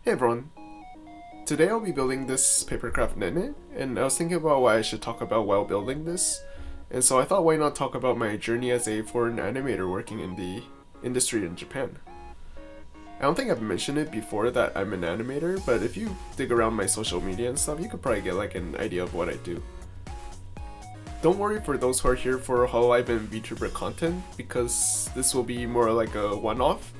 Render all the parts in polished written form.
Hey everyone, today I'll be building this papercraft Nene, and I was thinking about what I should talk about while building this, and so I thought why not talk about my journey as a foreign animator working in the industry in Japan. I don't think I've mentioned it before that I'm an animator, but if you dig around my social media and stuff, you could probably get like an idea of what I do. Don't worry for those who are here for Hololive and VTuber content, because this will be more like a one-off.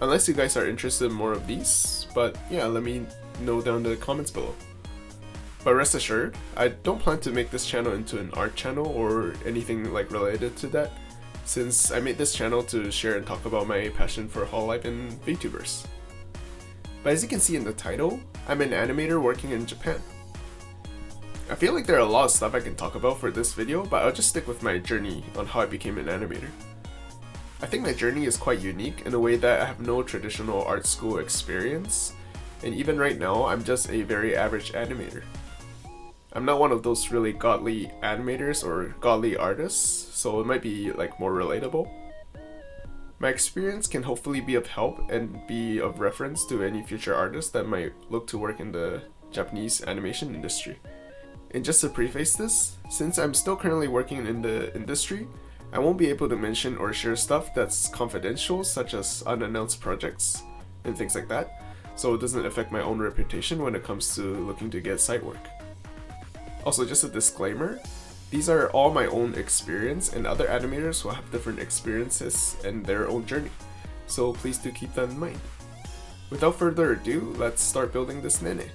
Unless you guys are interested in more of these, but yeah, let me know down in the comments below. But rest assured, I don't plan to make this channel into an art channel or anything like related to that, since I made this channel to share and talk about my passion for Hololive and VTubers. But as you can see in the title, I'm an animator working in Japan. I feel like there are a lot of stuff I can talk about for this video, but I'll just stick with my journey on how I became an animator. I think my journey is quite unique in a way that I have no traditional art school experience, and even right now I'm just a very average animator. I'm not one of those really godly animators or godly artists, so it might be like more relatable. My experience can hopefully be of help and be of reference to any future artists that might look to work in the Japanese animation industry. And just to preface this, since I'm still currently working in the industry, I won't be able to mention or share stuff that's confidential, such as unannounced projects and things like that, so it doesn't affect my own reputation when it comes to looking to get side work. Also, just a disclaimer, these are all my own experience, and other animators will have different experiences and their own journey, so please do keep that in mind. Without further ado, let's start building this Nene.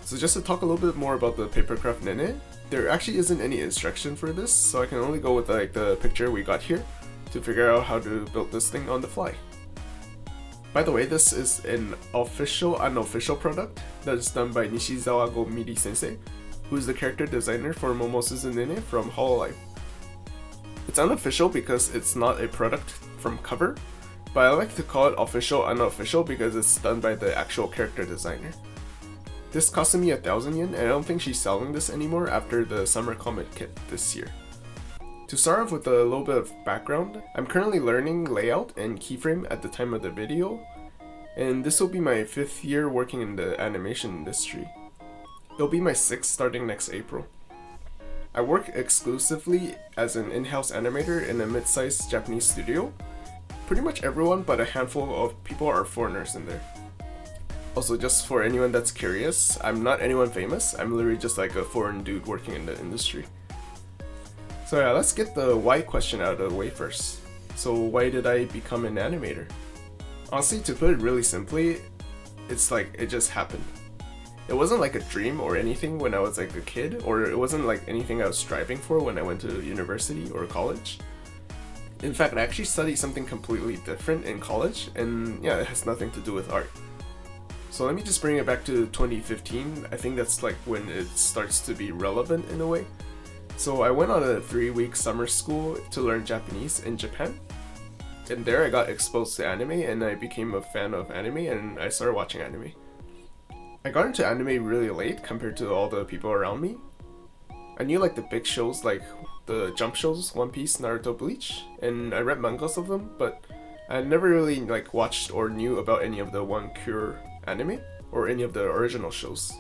So just to talk a little bit more about the papercraft Nene, there actually isn't any instruction for this, so I can only go with like the picture we got here to figure out how to build this thing on the fly. By the way, this is an official unofficial product that is done by Nishizawa Gomiri sensei, who is the character designer for Momosuzu Nene from Hololive. It's unofficial because it's not a product from cover, but I like to call it official unofficial because it's done by the actual character designer. This costed me 1,000 yen, and I don't think she's selling this anymore after the summer comic kit this year. To start off with a little bit of background, I'm currently learning layout and keyframe at the time of the video, and this will be my 5th year working in the animation industry. It'll be my 6th starting next April. I work exclusively as an in-house animator in a mid-sized Japanese studio. Pretty much everyone but a handful of people are foreigners in there. Also, just for anyone that's curious, I'm not anyone famous, I'm literally just like a foreign dude working in the industry. So yeah, let's get the why question out of the way first. So why did I become an animator? Honestly, to put it really simply, it's like it just happened. It wasn't like a dream or anything when I was like a kid, or it wasn't like anything I was striving for when I went to university or college. In fact, I actually studied something completely different in college, and yeah, it has nothing to do with art. So let me just bring it back to 2015, I think that's like when it starts to be relevant in a way. So I went on a 3-week summer school to learn Japanese in Japan. And there I got exposed to anime and I became a fan of anime and I started watching anime. I got into anime really late compared to all the people around me. I knew like the big shows like the Jump shows, One Piece, Naruto, Bleach, and I read mangas of them, but I never really like watched or knew about any of the One Cure anime or any of the original shows.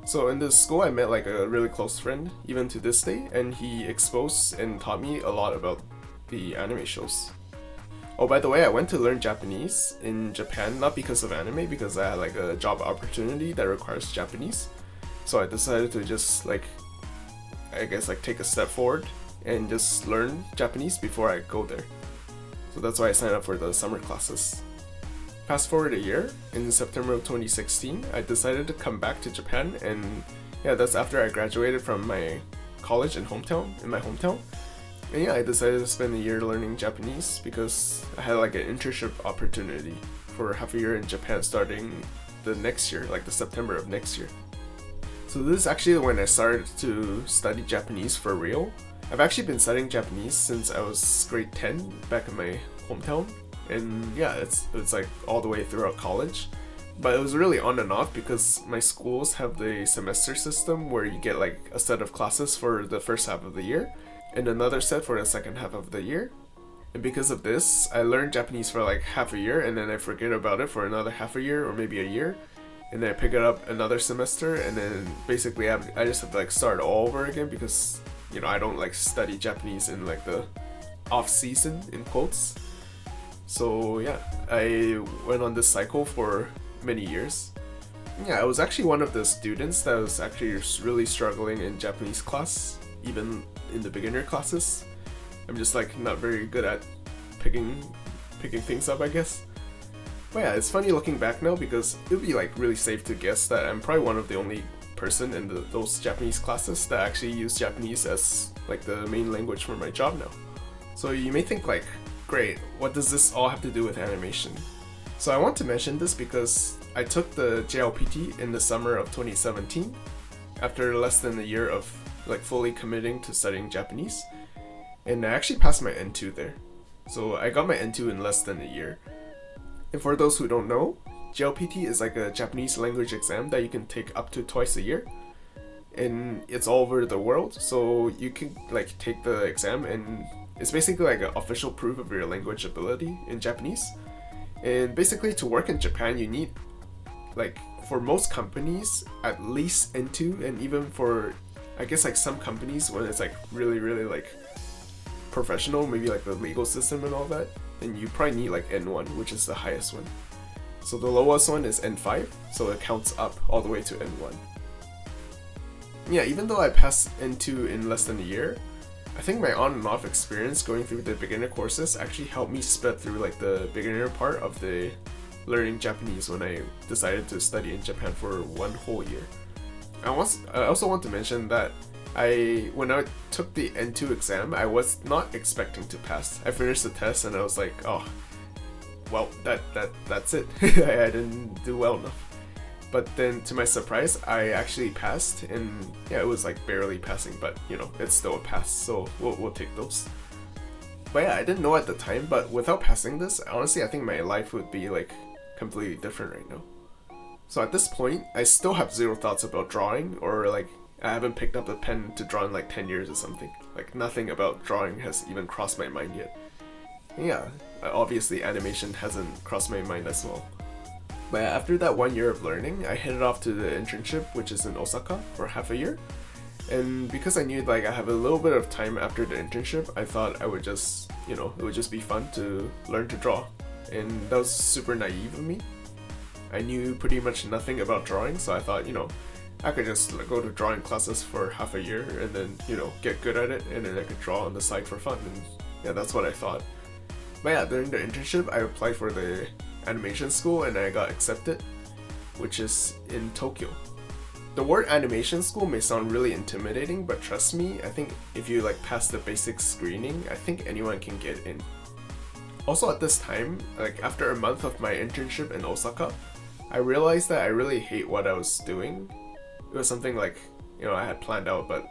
So in this school I met like a really close friend even to this day, and he exposed and taught me a lot about the anime shows. Oh, by the way, I went to learn Japanese in Japan not because of anime, because I had like a job opportunity that requires Japanese. So I decided to just like, I guess like take a step forward and just learn Japanese before I go there. So that's why I signed up for the summer classes. Fast forward a year, in September of 2016, I decided to come back to Japan, and yeah, that's after I graduated from my college in my hometown. And yeah, I decided to spend a year learning Japanese because I had like an internship opportunity for half a year in Japan starting the next year, like the September of next year. So this is actually when I started to study Japanese for real. I've actually been studying Japanese since I was grade 10 back in my hometown. And yeah, it's like all the way throughout college. But it was really on and off because my schools have the semester system where you get like a set of classes for the first half of the year and another set for the second half of the year. And because of this, I learned Japanese for like half a year, and then I forget about it for another half a year or maybe a year, and then I pick it up another semester, and then basically I just have to like start all over again because I don't like study Japanese in like the off season in quotes. So yeah, I went on this cycle for many years. Yeah, I was actually one of the students that was actually really struggling in Japanese class, even in the beginner classes. I'm just like not very good at picking things up, I guess. But yeah, it's funny looking back now because it would be like really safe to guess that I'm probably one of the only person in those Japanese classes that actually use Japanese as like the main language for my job now. So you may think like, great, what does this all have to do with animation? So I want to mention this because I took the JLPT in the summer of 2017 after less than a year of like fully committing to studying Japanese, and I actually passed my N2 there. So I got my N2 in less than a year. And for those who don't know, JLPT is like a Japanese language exam that you can take up to twice a year, and it's all over the world, so you can like take the exam and it's basically like an official proof of your language ability in Japanese. And basically to work in Japan you need, like for most companies, at least N2, and even for I guess like some companies when it's like really like professional, maybe like the legal system and all that, then you probably need like N1, which is the highest one. So the lowest one is N5, so it counts up all the way to N1. Yeah, even though I passed N2 in less than a year, I think my on and off experience going through the beginner courses actually helped me sped through like the beginner part of the learning Japanese when I decided to study in Japan for 1 whole year. I also want to mention that when I took the N2 exam, I was not expecting to pass. I finished the test and I was like, oh, well, that's it. I didn't do well enough. But then to my surprise, I actually passed, and yeah, it was like barely passing, but it's still a pass, so we'll take those. But yeah, I didn't know at the time, but without passing this, honestly, I think my life would be like completely different right now. So at this point, I still have zero thoughts about drawing, or like I haven't picked up a pen to draw in like 10 years or something. Like nothing about drawing has even crossed my mind yet. And yeah, obviously animation hasn't crossed my mind as well. But after that 1 year of learning, I headed off to the internship, which is in Osaka, for half a year. And because I knew like I have a little bit of time after the internship, I thought I would just, it would just be fun to learn to draw. And that was super naive of me. I knew pretty much nothing about drawing, so I thought, I could just go to drawing classes for half a year and then, get good at it, and then I could draw on the side for fun. And yeah, that's what I thought. But yeah, during the internship, I applied for the animation school and I got accepted, which is in Tokyo. The word animation school may sound really intimidating, but trust me, I think if you like pass the basic screening, I think anyone can get in. Also at this time, like after a month of my internship in Osaka, I realized that I really hate what I was doing. It was something like, I had planned out, but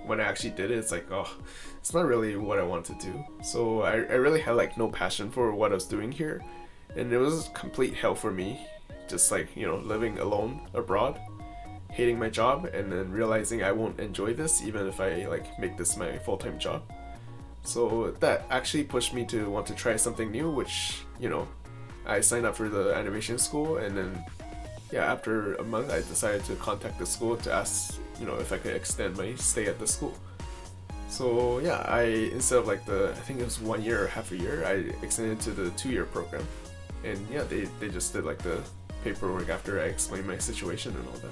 when I actually did it, it's like, oh, it's not really what I want to do. So I really had like no passion for what I was doing here. And it was complete hell for me, just like, living alone abroad, hating my job, and then realizing I won't enjoy this even if I like make this my full-time job. So that actually pushed me to want to try something new, which, I signed up for the animation school, and then yeah, after a month I decided to contact the school to ask, if I could extend my stay at the school. So yeah, instead of like I think it was 1 year or half a year, I extended to the 2-year program. And yeah, they just did like the paperwork after I explained my situation and all that.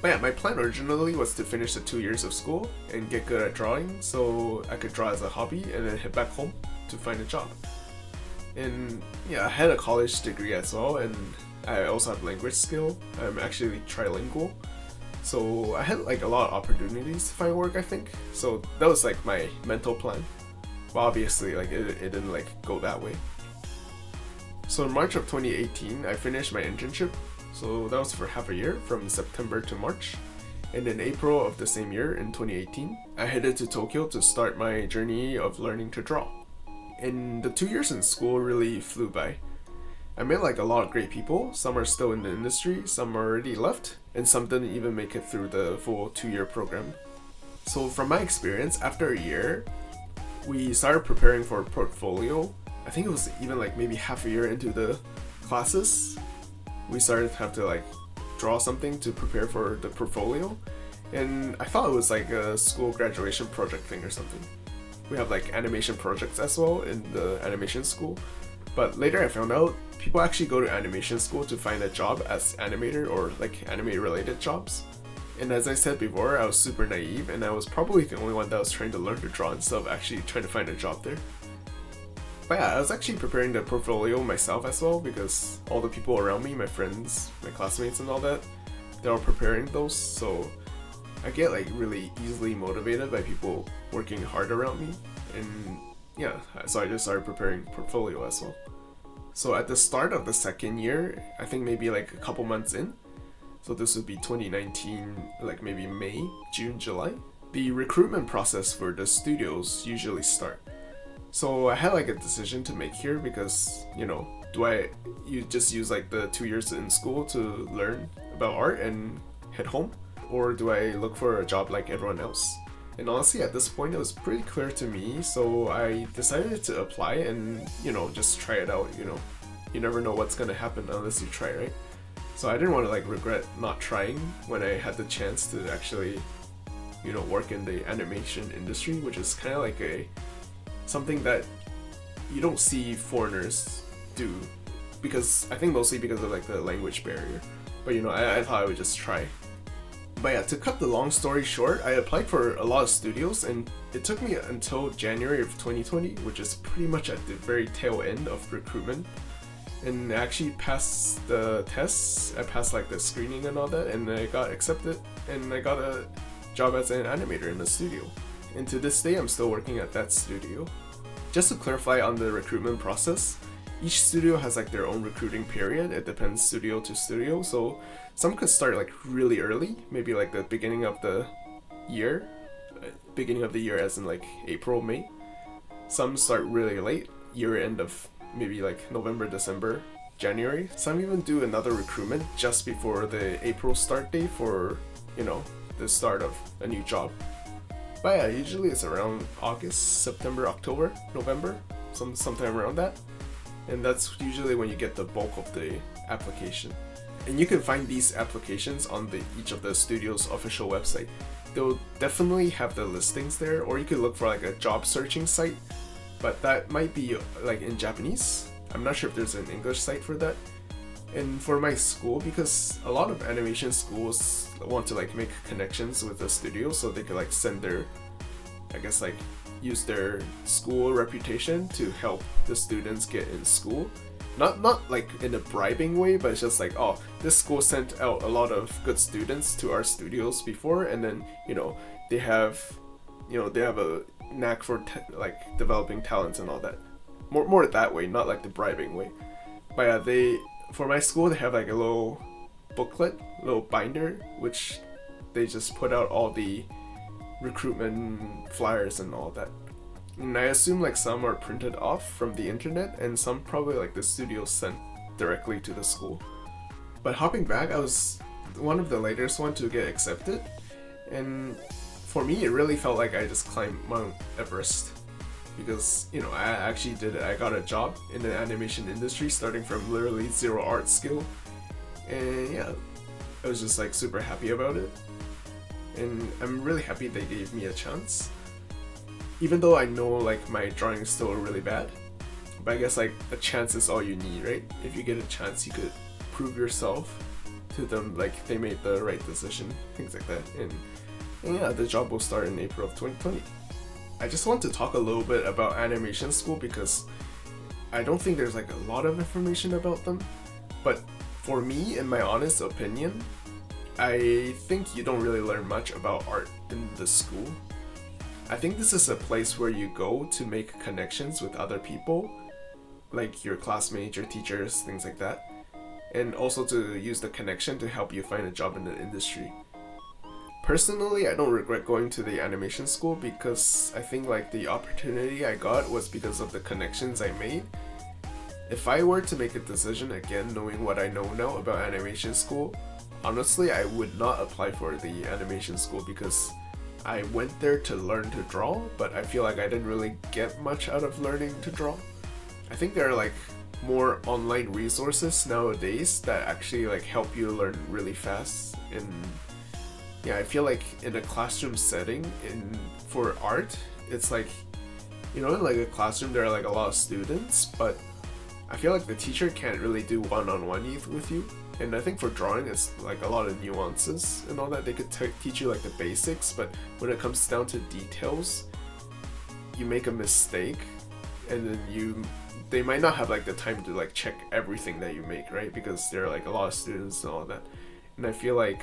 But yeah, my plan originally was to finish the 2 years of school and get good at drawing so I could draw as a hobby and then head back home to find a job. And yeah, I had a college degree as well, and I also have language skill. I'm actually trilingual. So I had like a lot of opportunities to find work, I think. So that was like my mental plan. But obviously like it didn't like go that way. So in March of 2018, I finished my internship. So that was for half a year, from September to March. And in April of the same year, in 2018, I headed to Tokyo to start my journey of learning to draw. And the 2 years in school really flew by. I met like a lot of great people. Some are still in the industry, some already left, and some didn't even make it through the full 2-year program. So from my experience, after a year, we started preparing for a portfolio. I think it was even like maybe half a year into the classes. We started to have to like draw something to prepare for the portfolio. And I thought it was like a school graduation project thing or something. We have like animation projects as well in the animation school. But later I found out people actually go to animation school to find a job as animator or like anime related jobs. And as I said before, I was super naive and I was probably the only one that was trying to learn to draw instead of actually trying to find a job there. But yeah, I was actually preparing the portfolio myself as well because all the people around me, my friends, my classmates and all that, they're all preparing those, so I get like really easily motivated by people working hard around me. And yeah, so I just started preparing portfolio as well. So at the start of the second year, I think maybe like a couple months in, so this would be 2019, like maybe May, June, July, the recruitment process for the studios usually start. So I had like a decision to make here because, you know, you just use like the 2 years in school to learn about art and head home? Or do I look for a job like everyone else? And honestly, at this point, it was pretty clear to me, so I decided to apply and, you know, just try it out, you know. You never know what's gonna happen unless you try, right? So I didn't want to like regret not trying when I had the chance to actually, you know, work in the animation industry, which is kind of like something that you don't see foreigners do, because I think mostly because of like the language barrier. But you know, I thought I would just try. But yeah, to cut the long story short, I applied for a lot of studios and it took me until January of 2020, which is pretty much at the very tail end of recruitment. And I actually passed the tests, I passed like the screening and all that, and I got accepted and I got a job as an animator in the studio. And to this day, I'm still working at that studio. Just to clarify on the recruitment process, each studio has like their own recruiting period. It depends studio to studio, so some could start like really early, maybe like the beginning of the year as in like April, May. Some start really late, year end of maybe like November, December, January. Some even do another recruitment just before the April start date for, you know, the start of a new job. But yeah, usually it's around August, September, October, November, sometime around that. And that's usually when you get the bulk of the application. And you can find these applications on each of the studio's official website. They'll definitely have the listings there, or you could look for like a job searching site, but that might be like in Japanese. I'm not sure if there's an English site for that. And for my school, because a lot of animation schools want to like make connections with the studio so they could like send their, I guess like use their school reputation to help the students get in school. Not like in a bribing way, but it's just like, oh, this school sent out a lot of good students to our studios before, and then, you know, they have a knack for like developing talents and all that. More that way, not like the bribing way. But yeah, for my school, they have like a little booklet, little binder, which they just put out all the recruitment flyers and all that. And I assume like some are printed off from the internet and some probably like the studio sent directly to the school. But hopping back, I was one of the latest one to get accepted, and for me it really felt like I just climbed Mount Everest, because, you know, I actually did it. I got a job in the animation industry starting from literally zero art skill, and yeah, I was just like super happy about it, and I'm really happy they gave me a chance. Even though I know like my drawing is still really bad, but I guess like a chance is all you need, right? If you get a chance, you could prove yourself to them like they made the right decision, things like that. And yeah, the job will start in April of 2020. I just want to talk a little bit about animation school because I don't think there's like a lot of information about them, but for me, in my honest opinion, I think you don't really learn much about art in the school. I think this is a place where you go to make connections with other people, like your classmates, your teachers, things like that, and also to use the connection to help you find a job in the industry. Personally, I don't regret going to the animation school because I think like the opportunity I got was because of the connections I made. If I were to make a decision again knowing what I know now about animation school, honestly I would not apply for the animation school because I went there to learn to draw, but I feel like I didn't really get much out of learning to draw. I think there are like more online resources nowadays that actually like help you learn really fast. And yeah, I feel like in a classroom setting for art, it's like, in like a classroom there are like a lot of students, but I feel like the teacher can't really do one-on-one with you. And I think for drawing, it's like a lot of nuances and all that. They could teach you like the basics, but when it comes down to details, you make a mistake, and then they might not have like the time to like check everything that you make, right? Because there are like a lot of students and all that. And I feel like,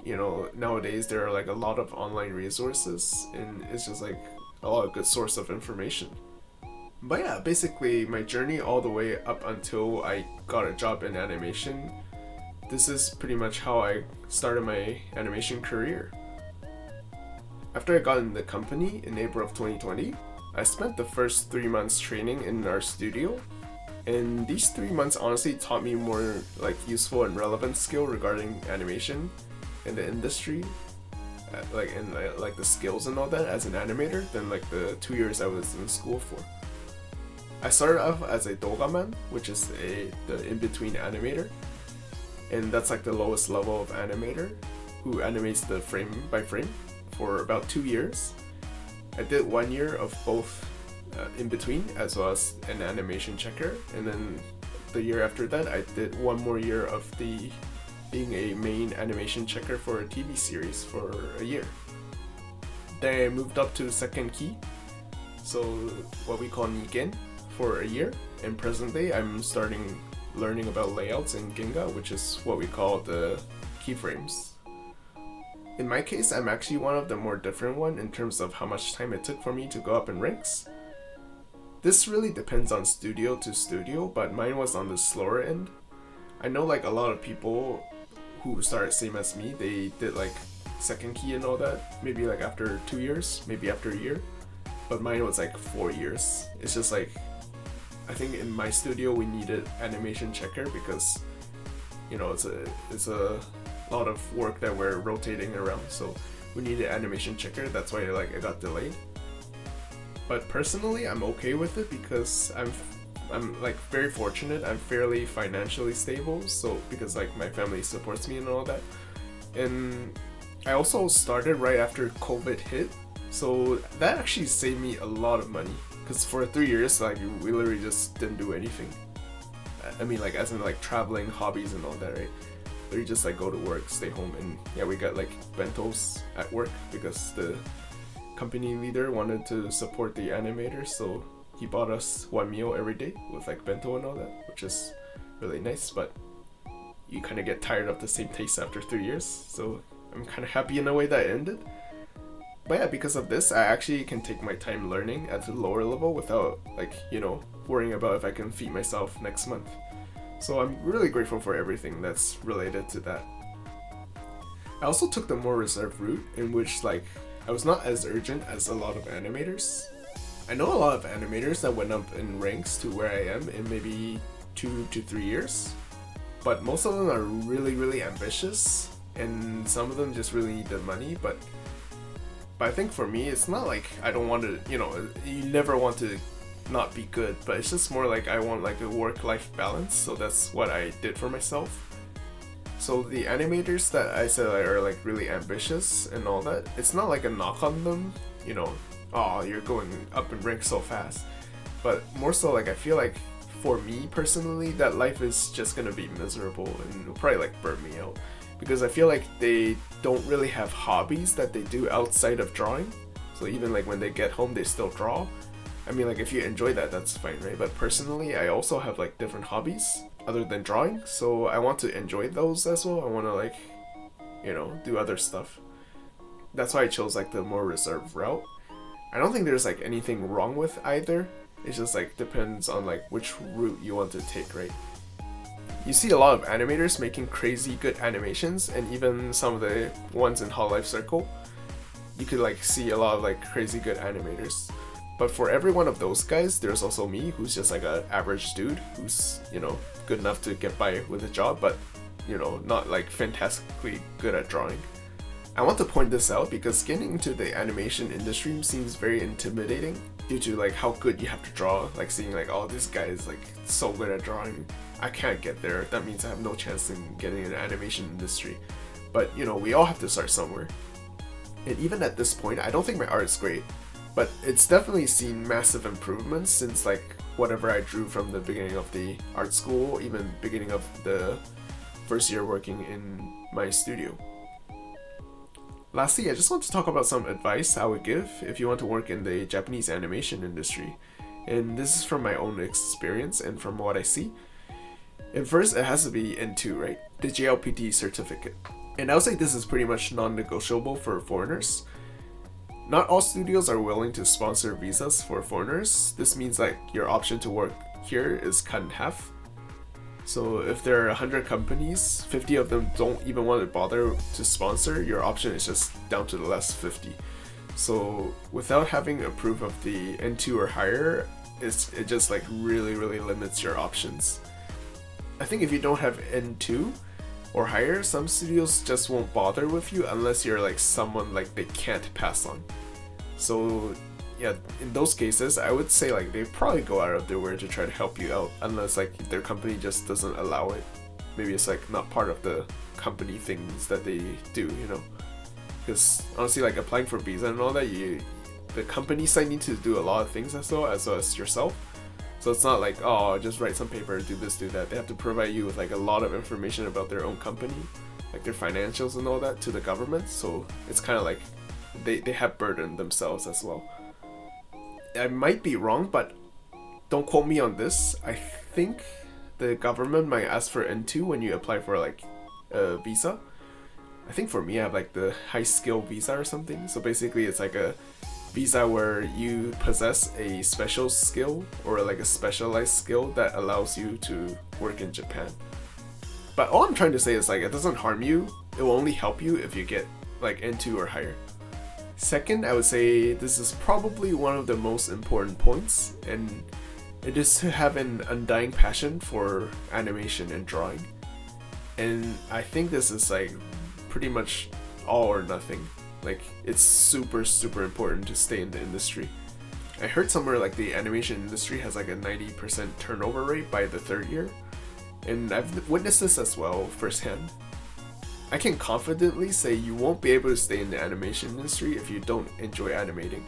nowadays there are like a lot of online resources, and it's just like a lot of good source of information. But yeah, basically my journey all the way up until I got a job in animation, this is pretty much how I started my animation career. After I got in the company in April of 2020, I spent the first 3 months training in our studio, and these 3 months honestly taught me more like useful and relevant skill regarding animation in the industry, like the skills and all that as an animator, than like the 2 years I was in school for. I started off as a dogaman, which is the in-between animator, and that's like the lowest level of animator who animates the frame by frame for about 2 years. I did 1 year of both in between as well as an animation checker, and then the year after that I did 1 more year of being a main animation checker for a TV series for a year. Then I moved up to second key, so what we call Nigen, for a year, and present day I'm starting learning about layouts in Ginga, which is what we call the keyframes. In my case, I'm actually one of the more different one in terms of how much time it took for me to go up in ranks. This really depends on studio to studio, but mine was on the slower end. I know like a lot of people who started same as me, they did like second key and all that, maybe like after 2 years, maybe after a year, but mine was like 4 years. It's just like, I think in my studio we needed animation checker because it's a lot of work that we're rotating around, so we needed animation checker. That's why like it got delayed. But personally, I'm okay with it because I'm like very fortunate. I'm fairly financially stable, so because like my family supports me and all that. And I also started right after COVID hit, so that actually saved me a lot of money. Because for 3 years, like we literally just didn't do anything. I mean, like as in like traveling, hobbies and all that, right? Or you just like go to work, stay home, and yeah, we got like bentos at work because the company leader wanted to support the animators, so he bought us 1 meal every day with like bento and all that, which is really nice. But you kind of get tired of the same taste after 3 years, so I'm kind of happy in a way that it ended. But yeah, because of this, I actually can take my time learning at the lower level without like, worrying about if I can feed myself next month. So I'm really grateful for everything that's related to that. I also took the more reserved route in which like I was not as urgent as a lot of animators. I know a lot of animators that went up in ranks to where I am in maybe 2 to 3 years, but most of them are really, really ambitious, and some of them just really need the money. But I think for me, it's not like I don't want to, you never want to not be good, but it's just more like I want like a work-life balance, so that's what I did for myself. So the animators that I said are like really ambitious and all that, it's not like a knock on them, oh, you're going up in rank so fast. But more so like I feel like for me personally, that life is just gonna be miserable and it'll probably like burn me out. Because I feel like they don't really have hobbies that they do outside of drawing. So even like when they get home, they still draw. I mean, like if you enjoy that, that's fine, right? But personally, I also have like different hobbies other than drawing. So I want to enjoy those as well. I want to like, do other stuff. That's why I chose like the more reserved route. I don't think there's like anything wrong with either. It just like depends on like which route you want to take, right? You see a lot of animators making crazy good animations, and even some of the ones in Hololive Circle, you could like see a lot of like crazy good animators. But for every one of those guys, there's also me, who's just like an average dude who's, good enough to get by with a job, but, not like fantastically good at drawing. I want to point this out because getting into the animation industry seems very intimidating due to like how good you have to draw, like seeing like, oh, this guy is like so good at drawing, I can't get there, that means I have no chance in getting in the animation industry. But you know, we all have to start somewhere. And even at this point, I don't think my art is great, but it's definitely seen massive improvements since like whatever I drew from the beginning of the art school, even beginning of the first year working in my studio. Lastly, I just want to talk about some advice I would give if you want to work in the Japanese animation industry. And this is from my own experience and from what I see. And first, it has to be N2, right? The JLPT certificate. And I would say this is pretty much non-negotiable for foreigners. Not all studios are willing to sponsor visas for foreigners. This means like your option to work here is cut in half. So if there are 100 companies, 50 of them don't even want to bother to sponsor, your option is just down to the last 50. So without having a proof of the N2 or higher, it just like really limits your options. I think if you don't have N2 or higher, some studios just won't bother with you unless you're like someone like they can't pass on. So yeah, in those cases, I would say like they probably go out of their way to try to help you out, unless like their company just doesn't allow it. Maybe it's like not part of the company things that they do, you know. Because honestly, like applying for visa and all that, the company side needs to do a lot of things as well as yourself. So it's not like, oh, just write some paper, do this, do that. They have to provide you with like a lot of information about their own company, like their financials and all that to the government. So it's kind of like they have burdened themselves as well. I might be wrong, but don't quote me on this. I think the government might ask for N2 when you apply for like a visa. I think for me, I have like the high skill visa or something. So basically it's like a visa where you possess a special skill or like a specialized skill that allows you to work in Japan. But all I'm trying to say is like it doesn't harm you. It will only help you if you get like N2 or higher. Second, I would say this is probably one of the most important points, and it is to have an undying passion for animation and drawing. And I think this is like pretty much all or nothing. Like it's super important to stay in the industry. I heard somewhere like the animation industry has like a 90% turnover rate by the third year, and I've witnessed this as well firsthand. I can confidently say you won't be able to stay in the animation industry if you don't enjoy animating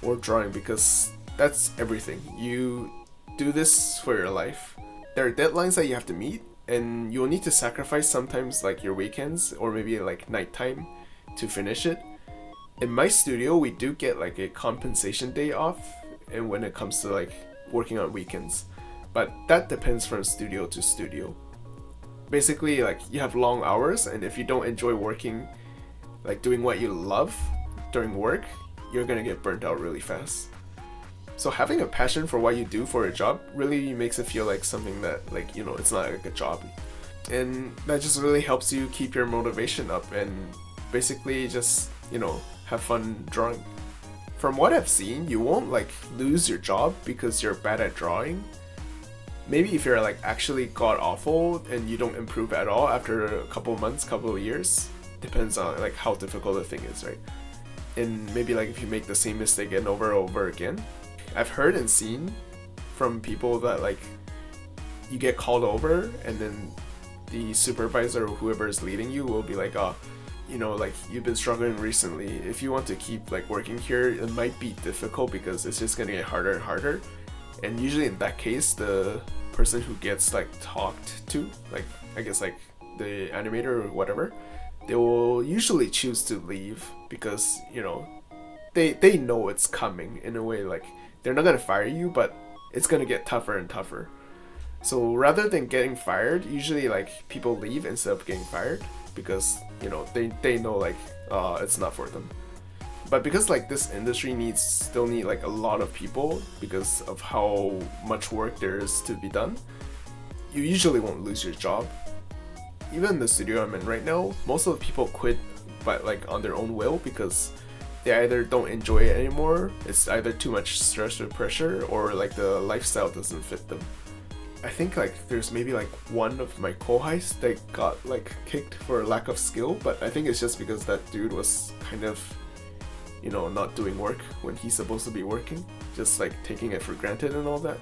or drawing, because that's everything. You do this for your life. There are deadlines that you have to meet, and you'll need to sacrifice sometimes like your weekends or maybe like nighttime to finish it. In my studio, we do get like a compensation day off, and when it comes to like working on weekends, but that depends from studio to studio. Basically, like you have long hours, and if you don't enjoy working, like doing what you love during work, you're gonna get burnt out really fast. So having a passion for what you do for a job really makes it feel like something that, like, you know, it's not like a job. And that just really helps you keep your motivation up and basically just, you know, have fun drawing. From what I've seen, you won't like lose your job because you're bad at drawing. Maybe if you're like actually god awful and you don't improve at all after a couple of months, couple of years, depends on like how difficult the thing is, right? And maybe like if you make the same mistake over and over again. I've heard and seen from people that like you get called over and then the supervisor or whoever is leading you will be like, oh, you know, like you've been struggling recently. If you want to keep like working here, it might be difficult because it's just gonna get harder and harder. And usually in that case, the person who gets like talked to, like I guess like the animator or whatever, they will usually choose to leave because, you know, they know it's coming in a way. Like they're not gonna fire you, but it's gonna get tougher and tougher. So rather than getting fired, usually like people leave instead of getting fired because, you know, they know like it's not for them. But because like this industry still need like a lot of people because of how much work there is to be done, you usually won't lose your job. Even in the studio I'm in right now, most of the people quit but like on their own will because they either don't enjoy it anymore, it's either too much stress or pressure, or like the lifestyle doesn't fit them. I think like there's maybe like one of my kohais that got like kicked for lack of skill, but I think it's just because that dude was kind of, you know, not doing work when he's supposed to be working, just like taking it for granted and all that.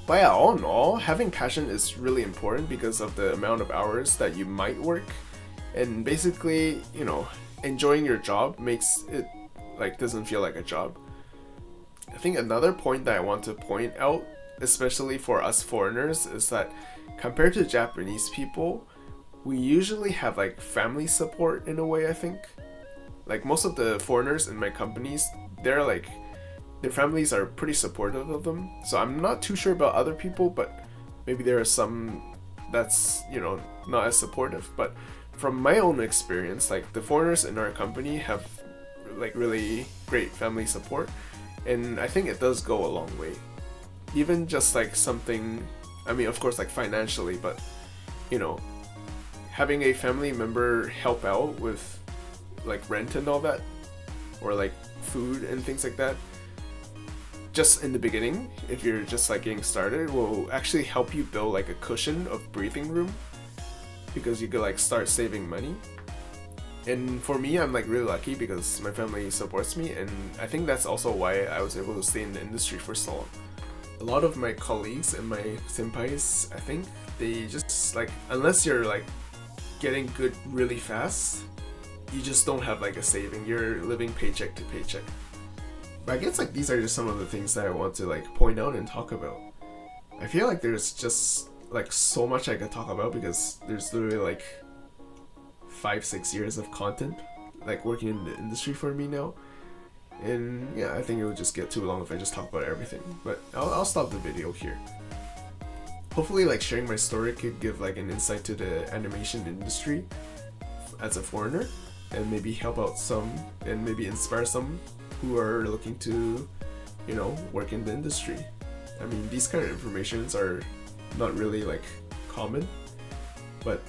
But yeah, all in all, having passion is really important because of the amount of hours that you might work, and basically, you know, enjoying your job makes it like doesn't feel like a job. I think another point that I want to point out, especially for us foreigners, is that compared to Japanese people, we usually have like family support in a way. I think like most of the foreigners in my companies, they're like, their families are pretty supportive of them. So I'm not too sure about other people, but maybe there are some that's, you know, not as supportive. But from my own experience, like the foreigners in our company have like really great family support, and I think it does go a long way. Even just like something, I mean, of course, like financially, but you know, having a family member help out with like rent and all that, or like food and things like that, just in the beginning, if you're just like getting started, will actually help you build like a cushion of breathing room, because you could like start saving money. And for me, I'm like really lucky because my family supports me, and I think that's also why I was able to stay in the industry for so long. A lot of my colleagues and my senpais, I think they just like, unless you're like getting good really fast, you just don't have like a saving. You're living paycheck to paycheck. But I guess like these are just some of the things that I want to like point out and talk about. I feel like there's just like so much I could talk about because there's literally like 5-6 years of content like working in the industry for me now. And yeah, I think it would just get too long if I just talk about everything. But I'll stop the video here. Hopefully like sharing my story could give like an insight to the animation industry as a foreigner, and maybe help out some and maybe inspire some who are looking to, you know, work in the industry. I mean, these kind of informations are not really like common, but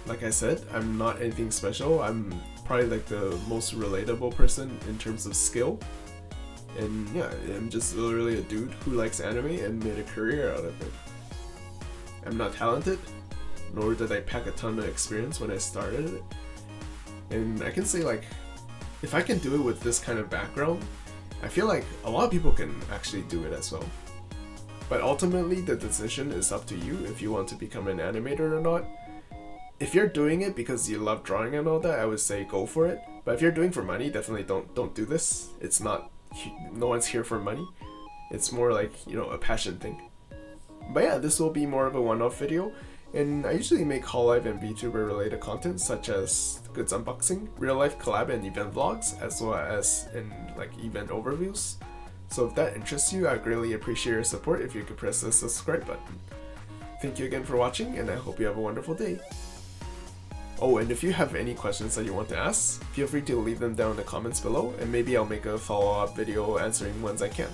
like I said, I'm not anything special. I'm probably like the most relatable person in terms of skill, and yeah, I'm just literally a dude who likes anime and made a career out of it. I'm not talented, nor did I pack a ton of experience when I started it, and I can say like, if I can do it with this kind of background, I feel like a lot of people can actually do it as well. But ultimately, the decision is up to you if you want to become an animator or not. If you're doing it because you love drawing and all that, I would say go for it. But if you're doing for money, definitely don't do this. It's not, no one's here for money. It's more like, you know, a passion thing. But yeah, this will be more of a one-off video. And I usually make Hololive and VTuber related content such as goods unboxing, real life collab and event vlogs, as well as in like event overviews. So if that interests you, I'd greatly appreciate your support if you could press the subscribe button. Thank you again for watching, and I hope you have a wonderful day. Oh, and if you have any questions that you want to ask, feel free to leave them down in the comments below, and maybe I'll make a follow-up video answering ones I can.